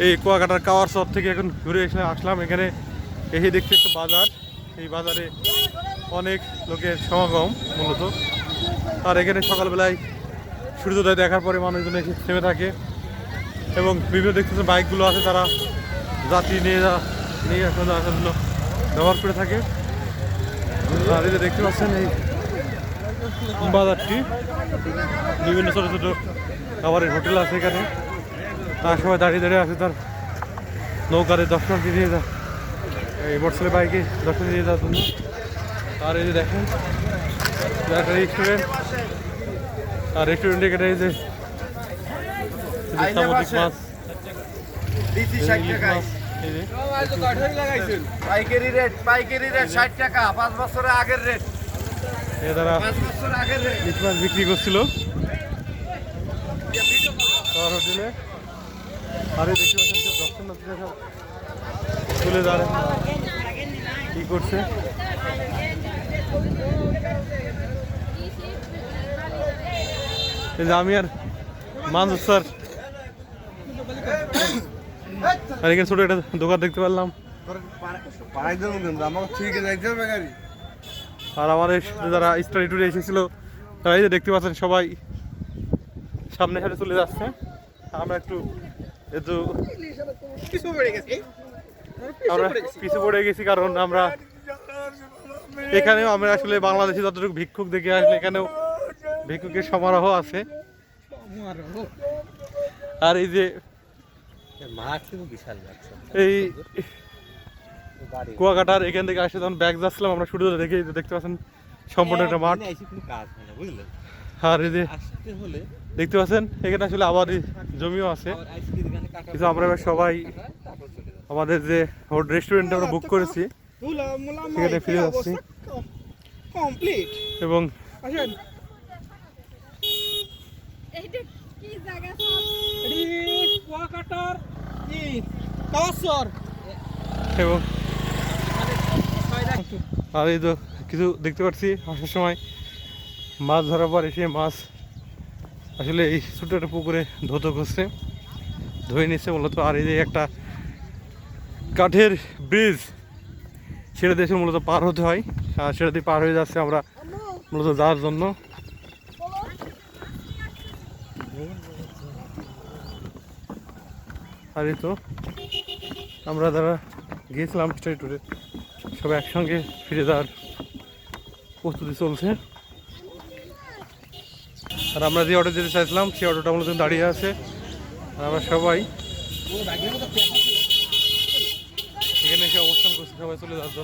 এই কুয়াকাটার কাওয়ার চর থেকে এখন ঘুরে আসলাম। এখানে এসে দেখছি একটা বাজার। এই বাজারে অনেক লোকের সমাগম মূলত। আর এখানে সকালবেলায় সূর্যোদয় দেখার পরে মানুষজন এসে থেমে থাকে এবং বিভিন্ন দেখতেছে বাইকগুলো আছে, তারা যাত্রী নিয়ে আসার জন্য ব্যবহার করে থাকে। আর এই যে দেখতে পাচ্ছেন এই বাজারটি, বিভিন্ন ছোটো ছোটো খাবারের হোটেল আছে এখানে। তার সবাই দাঁড়িয়ে দাঁড়িয়ে আছে তার নৌকারে দর্শনার্থী নিয়ে এই মোটরসাইকেল বাইকে দর্শন নিয়ে যাওয়ার জন্য। আর এই যে দেখেন একটা রেস্টুরেন্ট, আর রেস্টুরেন্টে এখানে এই যে সামুদ্রিক মাছ, পাইকারি রেট 60 টাকা, 5 বছরের আগের রেট। তারা ইলিশ মাছ বিক্রি করছিল হোটেলে। আর এই দেখতে পাচ্ছেন সব দর্শনার্থীরা সব তুলে দাঁড়ায় কি করছে। এই যে আমি আর মানুষ স্যার, আর এখানে ছোট একটা দোকান দেখতে পারলাম। আর আমাদের যারা স্টাডি ট্যুরে এসেছিল তারা এই যে দেখতে পাচ্ছেন সবাই সামনে সামনে চলে যাচ্ছে। আমরা একটু পিছু পড়ে গেছি, কারণ আমরা এখানেও আমরা আসলে বাংলাদেশে যতটুকু ভিক্ষুক দেখে আসলে এখানেও ভিক্ষুকের সমারোহ আছে। আর এই যে এই কুয়াকাটার এখান থেকে আসে যখন ব্যাগ যাচ্ছিলাম আমরা শুরু দেখে দেখতে পাচ্ছেন সম্পূর্ণ একটা মাঠ। আর এই যে দেখতে পাচ্ছেন এখানে আসলে আবাদি জমিও আছে কিন্তু আমরা এবার সবাই আমাদের যে রেস্টুরেন্টে আমরা বুক করেছি সেখানে ফিরে যাচ্ছি। এবং এবং আর এই তো কিছু দেখতে পাচ্ছি আসার সময় মাছ ধরার পর এসে মাছ আসলে এই ছোটো একটা পুকুরে ধৌত করছে, ধুয়ে নিচ্ছে মূলত। আর এই যে একটা কাঠের ব্রিজ, সেটা দেশে মূলত পার হতে হয়, আর সেটা দিয়ে পার হয়ে যাচ্ছে আমরা মূলত যাওয়ার জন্য। আর এই তো আমরা যারা গিয়েছিলাম স্টাডি ট্যুরে সবাই একসঙ্গে ফিরে যাওয়ার প্রস্তুতি চলছে। আর আমরা যে অটো যেতে চাইছিলাম সেই অটোটা মূলত দাঁড়িয়ে আছে। আর আমরা সবাই এখানে এসে অবস্থান করছি সবাই চলে যাওয়ার জন্য।